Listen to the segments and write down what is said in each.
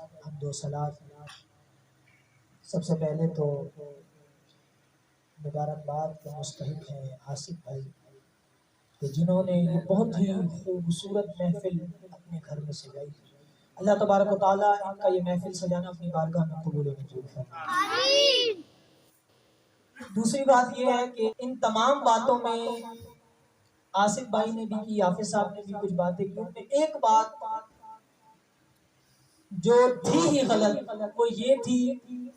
حمد و صلات۔ سب سے پہلے تو مبارکباد کے مستحق ہیں آصف بھائی کہ جنہوں نے یہ بہت ہی خوبصورت محفل اپنے گھر میں سجائی۔ اللہ تبارک و تعالیٰ ان کا یہ محفل سجانا اپنی بارگاہ میں قبول و منظور فرمائے۔ دوسری بات یہ ہے کہ ان تمام باتوں میں آصف بھائی نے بھی کی، حافظ صاحب نے بھی کچھ باتیں کی، ان میں ایک بات جو تھی ہی غلط وہ یہ تھی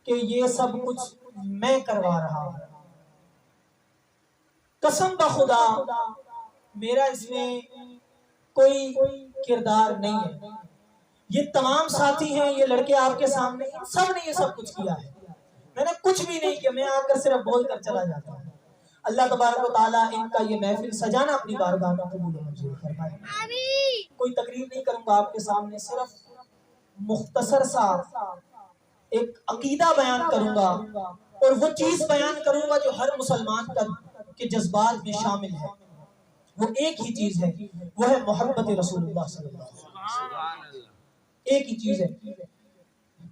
کہ یہ سب کچھ میں کروا رہا ہوں۔ قسم بخدا میرا اس میں کوئی کردار نہیں ہے۔ یہ تمام ساتھی ہیں، یہ لڑکے آپ کے سامنے، ان سب نے یہ سب کچھ کیا ہے، میں نے کچھ بھی نہیں کیا، میں آ کر صرف بول کر چلا جاتا ہوں۔ اللہ تبارک و تعالیٰ ان کا یہ محفل سجانا اپنی بارگاہ میں قبول و منظور فرمائے۔ کوئی تقریر نہیں کروں گا آپ کے سامنے، صرف مختصر سا ایک عقیدہ بیان کروں گا اور وہ چیز بیان کروں گا جو ہر مسلمان کے جذبات میں شامل ہے۔ وہ ایک ہی چیز ہے، وہ ہے محبت رسول اللہ صلی اللہ علیہ وسلم۔ ایک ہی چیز ہے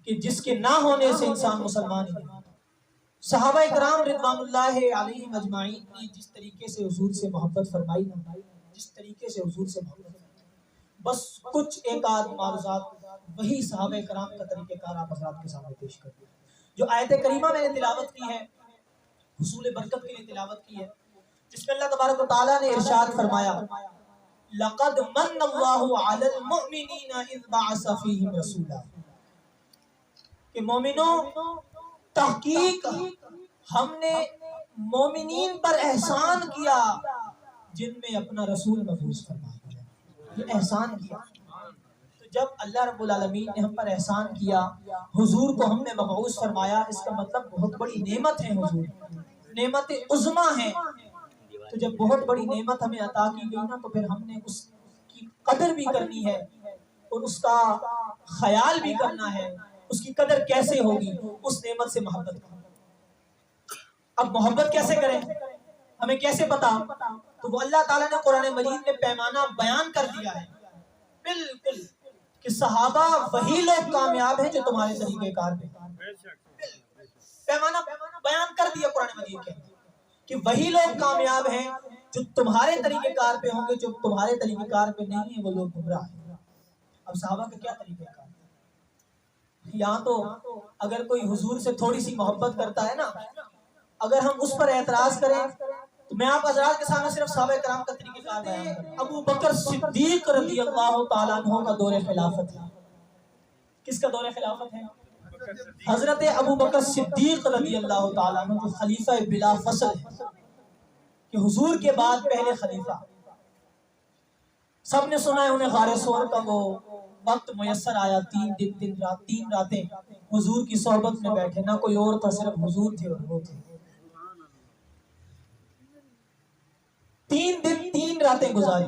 کہ جس کے نہ ہونے سے انسان مسلمان ہی نہیں۔ صحابہ اکرام رضوان اللہ علیہم اجمعین نے جس طریقے سے حضور سے محبت فرمائی نا، جس طریقے سے حضور سے محبت فرمائی، بس کچھ ایک آدھ معروضات وہی صحابہ اکرام کا طریقہ کار آپ حضرات کے سامنے پیش کر دیا۔ جو آیت کریمہ میں نے تلاوت کی ہے، حصول برکت کے لیے تلاوت کی ہے، جس میں اللہ تبارک و تعالیٰ نے ارشاد فرمایا لَقَدْ مَنَّ اللَّهُ عَلَى الْمُؤْمِنِينَ إِذْ بَعَثَ فِيهِمْ رَسُولًا، کہ مومنوں تحقیق ہم نے مومنین پر احسان کیا جن میں اپنا رسول مبعوث فرمایا۔ یہ احسان کیا، تو جب اللہ رب العالمین نے ہم پر احسان کیا، حضور کو ہم نے مبعوث فرمایا، اس کا مطلب بہت بڑی نعمت ہے، حضور نعمت عظمیٰ ہے۔ تو جب بہت بڑی نعمت ہمیں عطا کی گئی نا، تو پھر ہم نے اس کی قدر بھی کرنی ہے اور اس کا خیال بھی کرنا ہے، اس کی قدر کیسے ہوگی، اس نعمت سے محبت کرنا۔ اب محبت کیسے کریں، ہمیں کیسے پتا؟ تو وہ اللہ تعالیٰ نے قرآن مجید میں پیمانہ بیان کر دیا ہے بالکل کہ صحابہ وہی لوگ کامیاب ہیں جو تمہارے طریقہ کار پہ۔ پیمانہ بیان کر دیا قرآن مجید کے کہ وہی لوگ کامیاب ہیں جو تمہارے طریقہ کار پہ ہوں گے، جو تمہارے طریقہ کار پہ نہیں ہیں وہ لوگ گمراہ ہیں۔ اب صحابہ کا کیا طریقہ کار؟ یہاں تو اگر کوئی حضور سے تھوڑی سی محبت کرتا ہے نا، اگر ہم اس پر اعتراض کریں تو میں آپ حضرات کے سامنے صرف صحابہ کرام کا طریقہ کار بیان کروں۔ ابو بکر صدیق رضی اللہ تعالیٰ عنہ کا دور خلافت ہے۔ کس کا دور خلافت ہے؟ حضرت ابو بکر صدیق رضی اللہ تعالیٰ عنہ جو خلیفہ بلا فصل ہے، کہ حضور کے بعد پہلے خلیفہ۔ سب نے سنا ہے انہیں غار ثور کا وہ وقت میسر آیا، 3 دن 3 راتیں حضور کی صحبت میں بیٹھے، نہ کوئی اور تھا، صرف حضور تھے اور وہ تھے۔ 3 دن 3 راتیں گزاری۔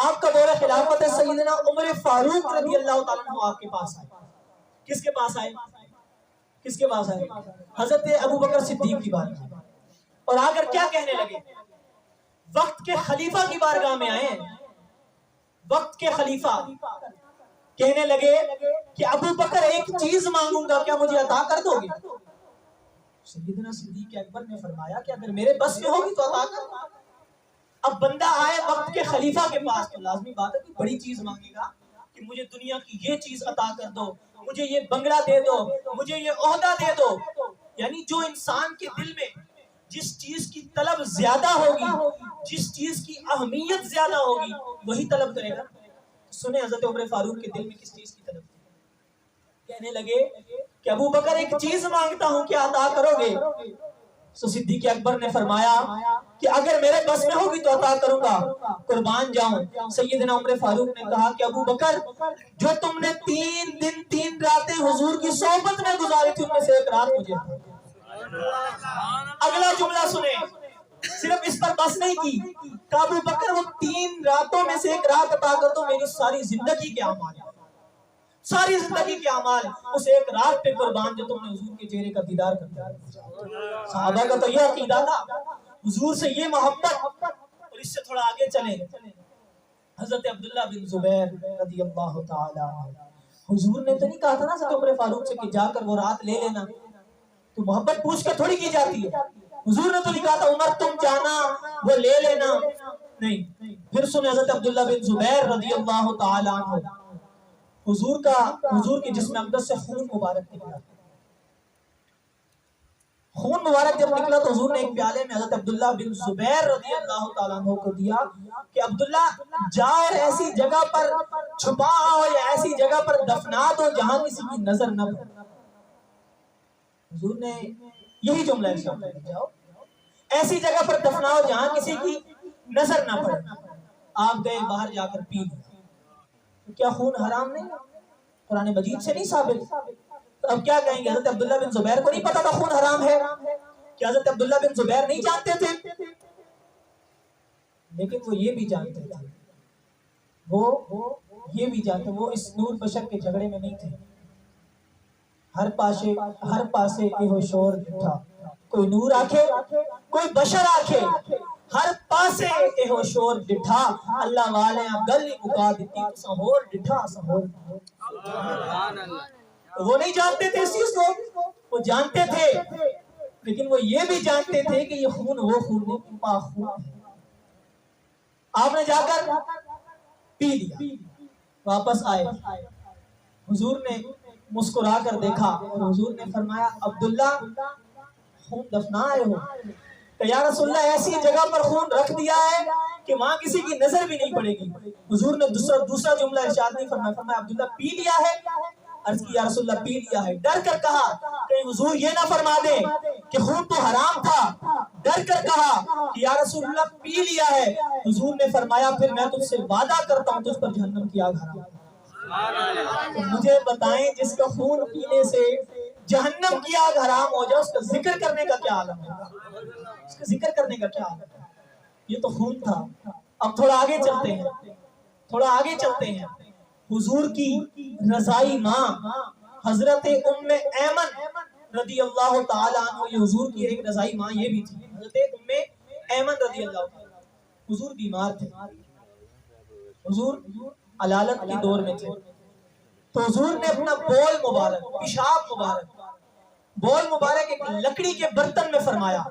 آپ کا دور خلافت ہے، سیدنا عمر فاروق رضی اللہ تعالیٰ عنہ آپ کے پاس آئے۔ کس کے پاس آئے؟ کس کے پاس آئے؟ حضرت ابو بکر صدیق کی بارگاہ، اور آ کر کیا کہنے لگے؟ وقت کے خلیفہ کی بارگاہ میں آئے ہیں، وقت کے خلیفہ کہنے لگے کہ ابو بکر ایک چیز مانگوں گا، کیا مجھے عطا کر دو گے؟ سیدنا صدیق اکبر نے فرمایا کہ اگر میرے بس میں ہوگی تو عطا کر۔ اب بندہ آئے وقت کے خلیفہ کے پاس تو لازمی بات ہے کہ بڑی چیز مانگے گا کہ مجھے دنیا کی یہ چیز عطا کر دو، مجھے یہ بنگلہ دے دو، مجھے یہ عہدہ دے دو۔ یعنی جو انسان کے دل میں جس چیز کی طلب زیادہ ہوگی، جس چیز کی اہمیت زیادہ ہوگی، وہی طلب کرے گا۔ سنیں حضرت عمر فاروق کے دل میں کس چیز کی طلب تھی؟ کہنے لگے کہ ابو بکر ایک چیز مانگتا ہوں، کیا عطا کرو گے؟ تو صدیق اکبر نے فرمایا کہ اگر میرے بس میں ہوگی تو عطا کروں گا، قربان جاؤں۔ سیدنا عمر فاروق نے کہا کہ ابو بکر جو تم نے 3 دن 3 راتیں حضور کی صحبت میں گزاری تھی، ان میں سے ایک رات مجھے۔ اگلا جملہ سنیں، صرف اس پر بس نہیں کی کہ ابو بکر وہ 3 راتوں میں سے ایک رات عطا کر دو، میری ساری زندگی کے اعمال، ساری زندگی کے اعمال اس ایک رات پہ قربان جو تم نے حضور کے چہرے کا دیدار کر دیا۔ صحابہ کا تو یہ عقیدہ تھا، حضور سے یہ محبت۔ اور اس سے تھوڑا آگے چلیں، حضرت عبداللہ بن زبیر رضی اللہ تعالی عنہ، حضور نے تو نہیں کہا تھا نا حضرت عمر فاروق سے کہ جا کر وہ رات لے لینا، تو محبت پوچھ کے تھوڑی کی جاتی ہے. حضور نے تو نہیں کہا تھا عمر تم جانا وہ لے لینا، نہیں. پھر سنے حضرت عبداللہ بن زبیر رضی اللہ تعالی عنہ، حضور کے جسم اقدس سے خون مبارک نکلا. خون مبارک جب نکلا تو حضور نے ایک پیالے میں حضرت عبداللہ بن زبیر رضی اللہ تعالیٰ عنہ کو دیا کہ عبداللہ جاؤ اور ایسی جگہ پر چھپاؤ یا ایسی جگہ پر دفنا دو جہاں کسی کی نظر نہ پڑے. حضور نے یہی جملہ ارشاد کیا، جاؤ ایسی جگہ پر دفناؤ جہاں کسی کی نظر نہ پڑے. آپ گئے باہر جا کر پی لیا. کیا خون حرام نہیں؟ قرآن مجید سے نہیں ثابت. تو اب کیا کہیں گے؟ حضرت عبداللہ بن زبیر کو نہیں پتا تھا خون حرام ہے؟ کیا حضرت عبداللہ بن زبیر نہیں جانتے تھے؟ لیکن وہ یہ بھی جانتے تھے، وہ یہ بھی جانتے، وہ اس نور بشر کے جھگڑے میں نہیں تھے. ہر پاسے ایہو شور تھا، کوئی نور آکھے کوئی بشر آکھے، ہر پاسے ایہو شور ڈٹھا. اللہ والے گل مکا دیتی سہور ڈٹھا سہور. وہ نہیں جانتے تھے اس چیز کو، وہ جانتے تھے، لیکن وہ یہ بھی جانتے تھے کہ یہ خون وہ خون نہیں، پاک خون ہے. آپ نے جا کر پی لیا، واپس آئے. حضور نے مسکرا کر دیکھا اور حضور نے فرمایا عبداللہ خون دفنا آئے ہو؟ کہ یا رسول اللہ ایسی جگہ پر خون رکھ دیا ہے کہ وہاں کسی کی نظر بھی نہیں پڑے گی. حضور نے دوسرا جملہ ارشاد نہیں فرمایا، فرمایا عبداللہ پی لیا ہے؟ عرض کی یا رسول اللہ پی لیا ہے. ڈر کر کہا کہ حضور یہ نہ فرما دے کہ خون تو حرام تھا. ڈر کر کہا کہ یا رسول اللہ پی لیا ہے. حضور نے فرمایا پھر میں تجھ سے وعدہ کرتا ہوں تجھ پر جہنم کی آگ حرام. مجھے بتائیں جس کا خون پینے سے جہنم کی آگ حرام ہو جائے اس کا ذکر کرنے کا کیا عالم ہے؟ اس کا ذکر کرنے کا کیا عالم ہے؟ یہ تو خون تھا. اب تھوڑا آگے چلتے ہیں. حضور کی رضائی ماں حضرت ام ایمن رضی اللہ تعالی عنہ، یہ حضور کی ایک رضائی ماں یہ بھی تھی، حضرت ام ایمن رضی اللہ تعالی. حضور بیمار تھے، حضور علالت کی دور میں تھے. تو حضور نے اپنا پیشاب مبارک ایک لکڑی کے برتن میں فرمایا.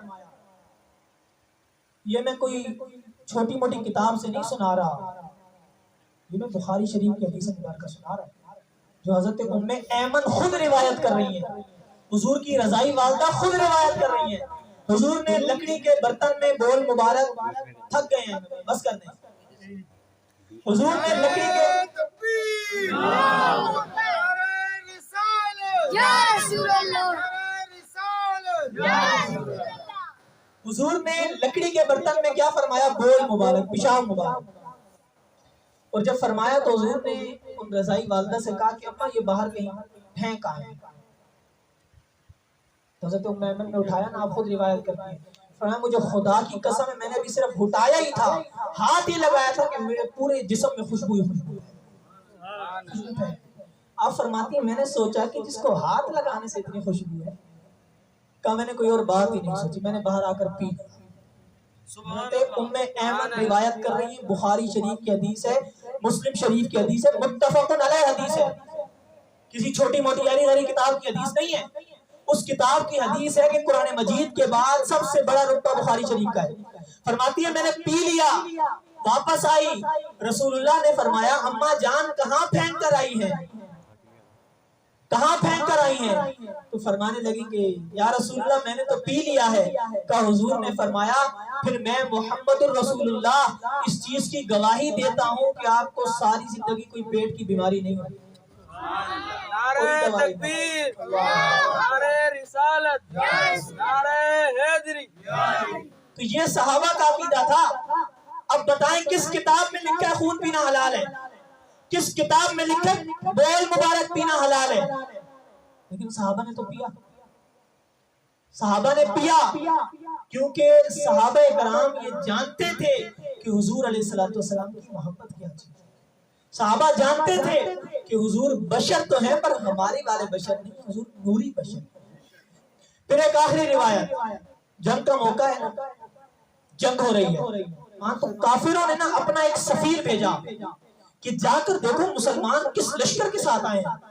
یہ میں کوئی چھوٹی موٹی کتاب سے نہیں سنا رہا، یہ میں بخاری شریف کی حدیث مبارکہ سنا رہا ہوں جو حضرت ام ایمن خود روایت کر رہی ہیں. حضور کی رضائی والدہ خود روایت کر رہی ہیں. حضور نے لکڑی کے برتن میں بول مبارک، تھک گئے ہیں بس کر دیں. حضور نے لکڑی کے حضور نے لکڑی کے برتن میں کیا فرمایا؟ بول مبارک، پیشاب مبارک. اور جب فرمایا تو حضور نے ان رضائی والدہ سے کہا کہ اپا یہ باہر کہیں پھینک آئے. حضرت ام ایمن نے اٹھایا نا، آپ خود روایت کرتے ہیں، فرمایا مجھے خدا کی قسم ہے میں نے ابھی صرف ہٹایا ہی تھا، ہاتھ ہی لگایا تھا کہ میرے پورے جسم میں خوشبو ہے. آپ فرماتی ہیں میں نے سوچا کہ جس کو ہاتھ لگانے سے اتنی خوشبو ہے، کہا میں نے کوئی اور بات ہی نہیں سوچی، میں نے باہر آ کر پی. حضرت ام ایمن روایت کر رہی ہیں، بخاری شریف کی حدیث ہے، مسلم شریف کی حدیث ہے، متفق علیہ حدیث ہے، کسی چھوٹی موٹی یاری غری کتاب کی حدیث نہیں ہے. اس کتاب کی حدیث ہے کہ قرآن مجید کے بعد سب سے بڑا رتبہ بخاری شریف کا ہے. فرماتی ہے میں نے پی لیا، واپس آئی، رسول اللہ نے فرمایا اماں جان کہاں پھینک کر آئی ہیں؟ کہاں پھینک کر آئی ہیں؟ تو فرمانے لگی کہ یا رسول اللہ میں نے تو پی لیا ہے. کہا حضور نے فرمایا پھر میں محمد الرسول اللہ اس چیز کی گواہی دیتا ہوں کہ آپ کو ساری زندگی کوئی پیٹ کی بیماری نہیں ہوئی. نعرہ تکبیر، نعرہ رسالت، نعرہ حیدری. تو یہ صحابہ کا عقیدہ تھا. اب بتائیں کس کتاب میں لکھا ہے خون پینا حلال ہے؟ کس کتاب میں لکھا ہے بول مبارک پینا حلال ہے؟ لیکن صحابہ نے تو پیا. صحابہ نے پیا کیونکہ صحابہ کرام یہ جانتے تھے کہ حضور علیہ السلام کی محبت کیا چیز. صحابہ جانتے تھے کہ حضور بشر تو ہیں پر ہمارے والے بشر نہیں، حضور نوری بشر. پھر ایک آخری روایت، جنگ کا موقع ہے، جنگ ہو رہی ہے. ہاں تو کافروں نے نا اپنا ایک سفیر بھیجا کہ جا کر دیکھو مسلمان کس لشکر کے ساتھ آئے ہیں.